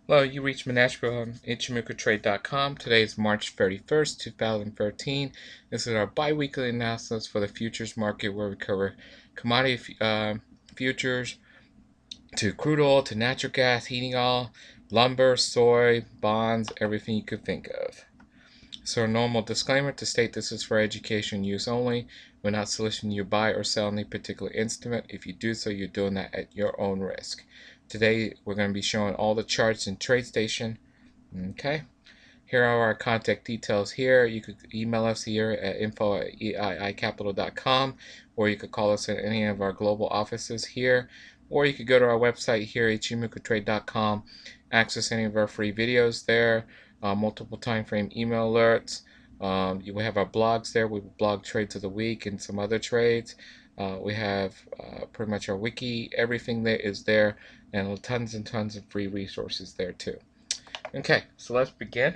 Hello, you reached Manashville on Ichimoku Today is March 31st, 2013. This is our bi-weekly analysis for the futures market where we cover commodity futures to crude oil, to natural gas, heating oil, lumber, soy, bonds, everything you could think of. So a normal disclaimer to state this is for education use only. We're not soliciting you to buy or sell any particular instrument. If you do so, you're doing that at your own risk. Today, we're going to be showing all the charts in TradeStation. Okay. Here are our contact details here. You could email us here at info@eiicapital.com, or you could call us at any of our global offices here, or you could go to our website here, ichimokutrade.com, access any of our free videos there, multiple time frame email alerts. You will have our blogs there. We blog trades of the week and some other trades. We have pretty much our wiki. Everything there is there, and tons and tons of free resources there too. Okay, so let's begin.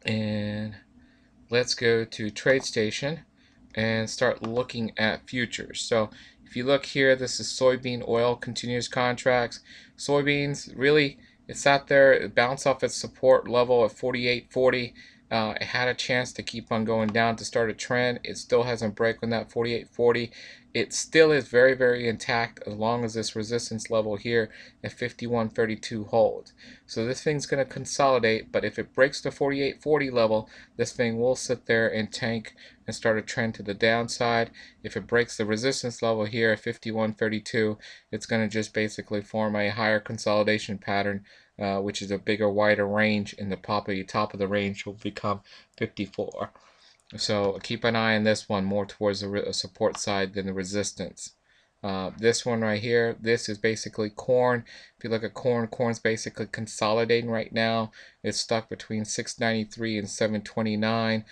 And let's go to TradeStation and start looking at futures. So if you look here, this is soybean oil continuous contracts. Soybeans, really, it's out there. It bounced off its support level at 48.40. It had a chance to keep on going down to start a trend. It still hasn't broken that 48.40. It still is very, very intact as long as this resistance level here at 51.32 holds. So this thing's going to consolidate, but if it breaks the 48.40 level, this thing will sit there and tank and start a trend to the downside. If it breaks the resistance level here at 51.32, it's going to just basically form a higher consolidation pattern, which is a bigger, wider range, and the top of the range will become 54. So keep an eye on this one more towards the support side than the resistance. This one right here, this is basically corn. If you look at corn, corn's basically consolidating right now. It's stuck between 693 and 729.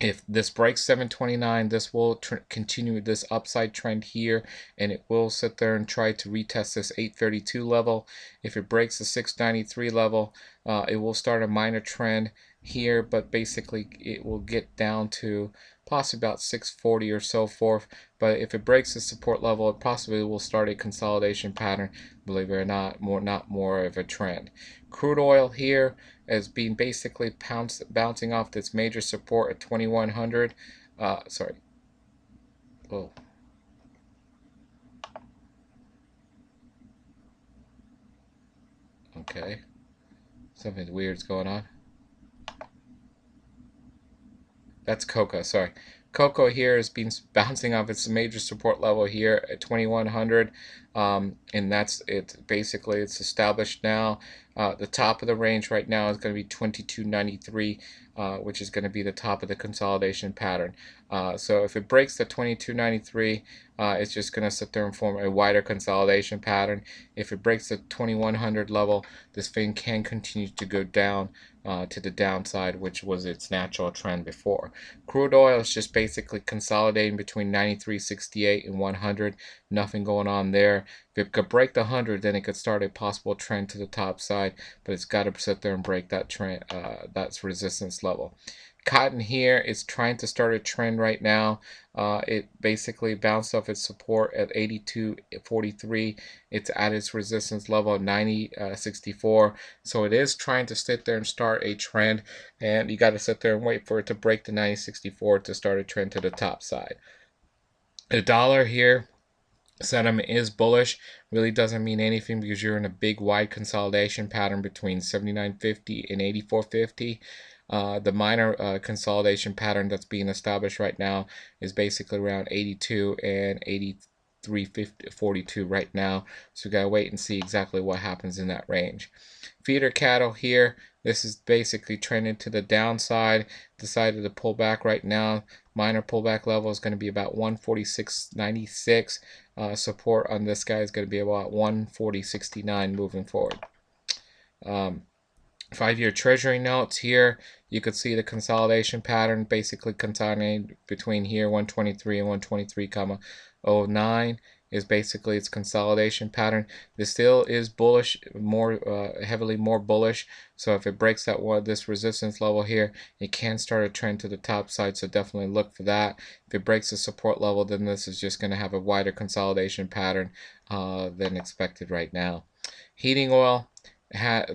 If this breaks 729, this will continue this upside trend here, and it will sit there and try to retest this 832 level. If it breaks the 693 level, it will start a minor trend here, but basically it will get down to possibly about 640 or so forth. But if it breaks the support level, it possibly will start a consolidation pattern, believe it or not, more of a trend. Crude oil here as being basically bouncing off this major support at 2100. Sorry. Whoa. Okay. Something weird's going on. That's cocoa, sorry. Cocoa here has been bouncing off its major support level here at 2100, and that's it. Basically, it's established now. The top of the range right now is going to be 2293, which is going to be the top of the consolidation pattern. So if it breaks the 2293, it's just going to sit there and form a wider consolidation pattern. If it breaks the 2100 level, this thing can continue to go down to the downside, which was its natural trend before. Crude oil is just basically consolidating between 93.68 and 100. Nothing going on there. If it could break the 100, then it could start a possible trend to the top side, but it's got to sit there and break that trend, that's resistance level. Cotton here is trying to start a trend right now. It basically bounced off its support at 82.43. It's at its resistance level of 90.64. So it is trying to sit there and start a trend, and you got to sit there and wait for it to break the 90.64 to start a trend to the top side. The dollar here, sentiment is bullish. Really doesn't mean anything because you're in a big wide consolidation pattern between 79.50 and 84.50. The minor consolidation pattern that's being established right now is basically around 82 and 83.42 right now. So we gotta wait and see exactly what happens in that range. Feeder cattle here, this is basically trending to the downside. Decided to pull back right now. Minor pullback level is going to be about 146.96. Support on this guy is going to be about 140.69 moving forward. 5-year treasury notes here, you could see the consolidation pattern basically consolidating between here 123 and 123.09. is basically its consolidation pattern. This still is bullish, more heavily more bullish. So if it breaks this resistance level here, it can start a trend to the top side. So definitely look for that. If it breaks the support level, then this is just going to have a wider consolidation pattern than expected right now. Heating oil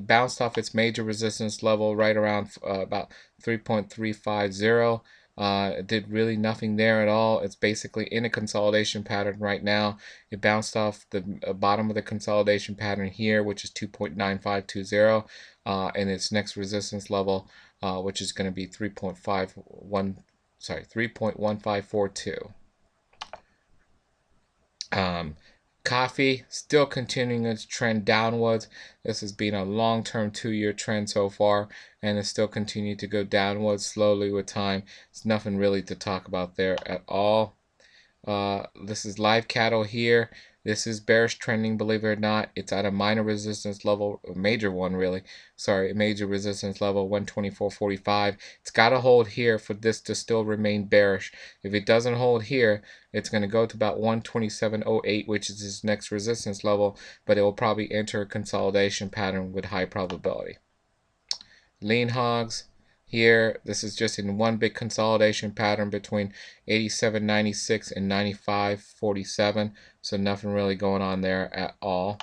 bounced off its major resistance level right around about 3.350. It did really nothing there at all. It's basically in a consolidation pattern right now. It bounced off the bottom of the consolidation pattern here, which is 2.9520, and its next resistance level, which is going to be 3.1542. Coffee still continuing its trend downwards. This has been a long-term 2-year trend so far, and it's still continuing to go downwards slowly with time. There's nothing really to talk about there at all. This is live cattle here. This is bearish trending, believe it or not. It's at a minor resistance level, a major one really. Sorry, a major resistance level, 124.45. It's got to hold here for this to still remain bearish. If it doesn't hold here, it's going to go to about 127.08, which is its next resistance level, but it will probably enter a consolidation pattern with high probability. Lean hogs. Here, this is just in one big consolidation pattern between 87.96 and 95.47, so nothing really going on there at all.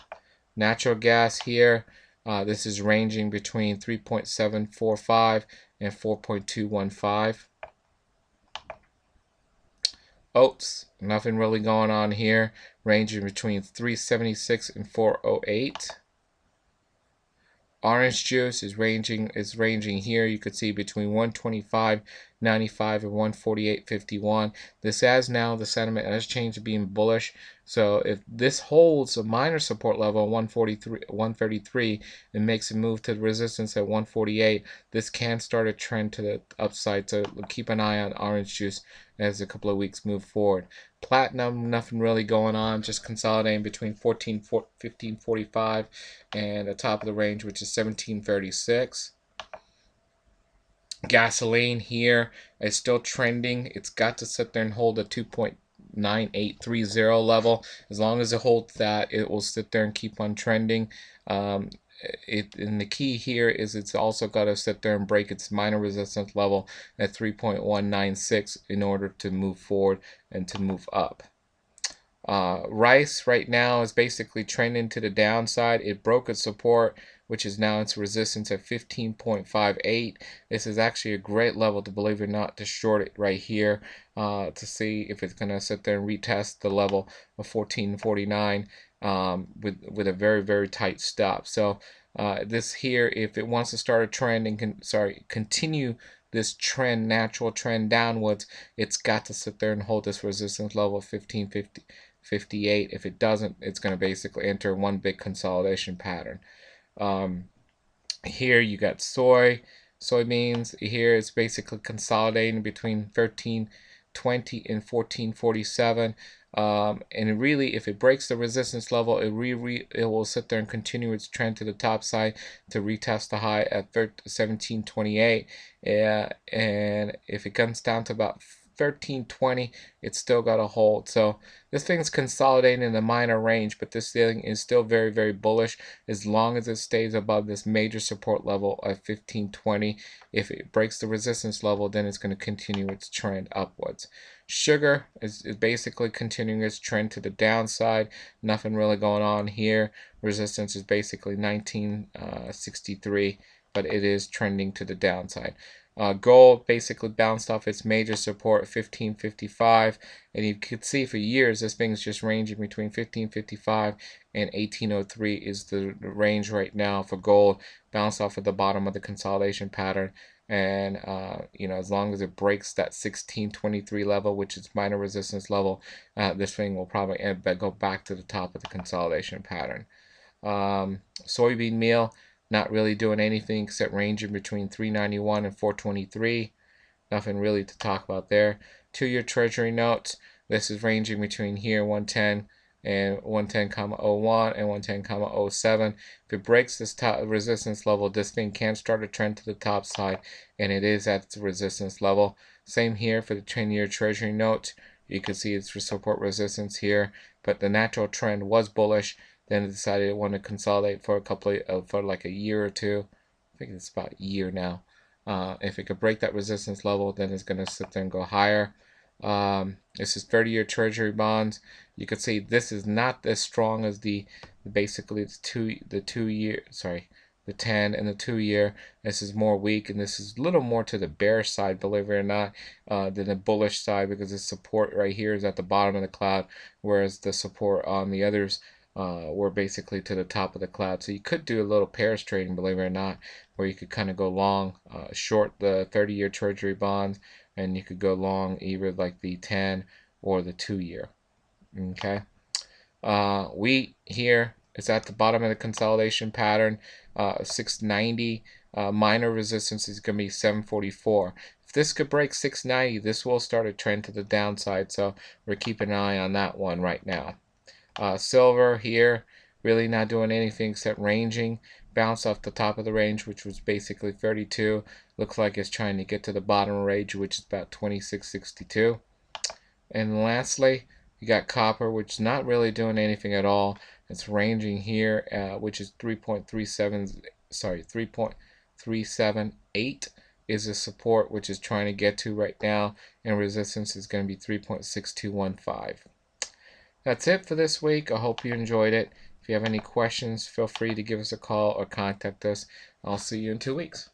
Natural gas here, this is ranging between 3.745 and 4.215. Oats, nothing really going on here, ranging between 376 and 408. Orange juice is ranging here. You could see between 125.95 and 148.51. This has now the sentiment has changed to being bullish. So if this holds a minor support level 133 and makes a move to the resistance at 148, this can start a trend to the upside. So keep an eye on orange juice as a couple of weeks move forward. Platinum, nothing really going on, just consolidating between 15.45 and the top of the range, which is 17.36. Gasoline here is still trending. It's got to sit there and hold a 2.9830 level. As long as it holds that, it will sit there and keep on trending. And the key here is it's also got to sit there and break its minor resistance level at 3.196 in order to move forward and to move up. Rice right now is basically trending to the downside. It broke its support, which is now its resistance at 15.58. This is actually a great level, to believe it or not, to short it right here to see if it's going to sit there and retest the level of 14.49 with a very, very tight stop. So this here, if it wants to start a trend and continue this trend, natural trend downwards, it's got to sit there and hold this resistance level of 15.58. If it doesn't, it's going to basically enter one big consolidation pattern. Here you got soybeans. Here it's basically consolidating between 13.20 and 14.47. And really, if it breaks the resistance level, it will sit there and continue its trend to the top side to retest the high at 17.28. And if it comes down to about 13.20, it's still got a hold. So this thing's consolidating in the minor range, but this thing is still very, very bullish as long as it stays above this major support level of 15.20. If it breaks the resistance level, then it's going to continue its trend upwards. Sugar is basically continuing its trend to the downside. Nothing really going on here. Resistance is basically 1963, but it is trending to the downside. Gold basically bounced off its major support, 15.55, and you could see for years this thing's just ranging between 15.55 and 18.03 is the range right now for gold. Bounced off at the bottom of the consolidation pattern, and as long as it breaks that 16.23 level, which is minor resistance level, this thing will probably go back to the top of the consolidation pattern. Soybean meal, not really doing anything except ranging between 391 and 423. Nothing really to talk about there. 2-year Treasury notes. This is ranging between here 110 and 110.01 and 110.07. If it breaks this top resistance level, this thing can start a trend to the top side, and it is at its resistance level. Same here for the 10-year Treasury note. You can see its support resistance here but the natural trend was bullish. Then it decided it wanted to consolidate for a couple of, for like a year or two. I think it's about a year now. If it could break that resistance level, then it's going to sit there and go higher. This is 30-year Treasury bonds. You can see this is not as strong as the basically the 2-year, sorry, the 10 and the 2-year. This is more weak, and this is a little more to the bearish side, believe it or not, than the bullish side, because the support right here is at the bottom of the cloud, whereas the support on the others were basically to the top of the cloud. So you could do a little pairs trading, believe it or not, where you could kind of go long, short the 30-year Treasury bonds, and you could go long either like the 10 or the 2-year. Okay. Wheat here is at the bottom of the consolidation pattern. 690. Minor resistance is going to be 744. If this could break 690, this will start a trend to the downside. So we're keeping an eye on that one right now. Silver here, really not doing anything except ranging. Bounce off the top of the range, which was basically 32. Looks like it's trying to get to the bottom range, which is about 26.62. And lastly, you got copper, which is not really doing anything at all. It's ranging here, which is 3.378 is the support, which is trying to get to right now, and resistance is going to be 3.6215. That's it for this week. I hope you enjoyed it. If you have any questions, feel free to give us a call or contact us. I'll see you in 2 weeks.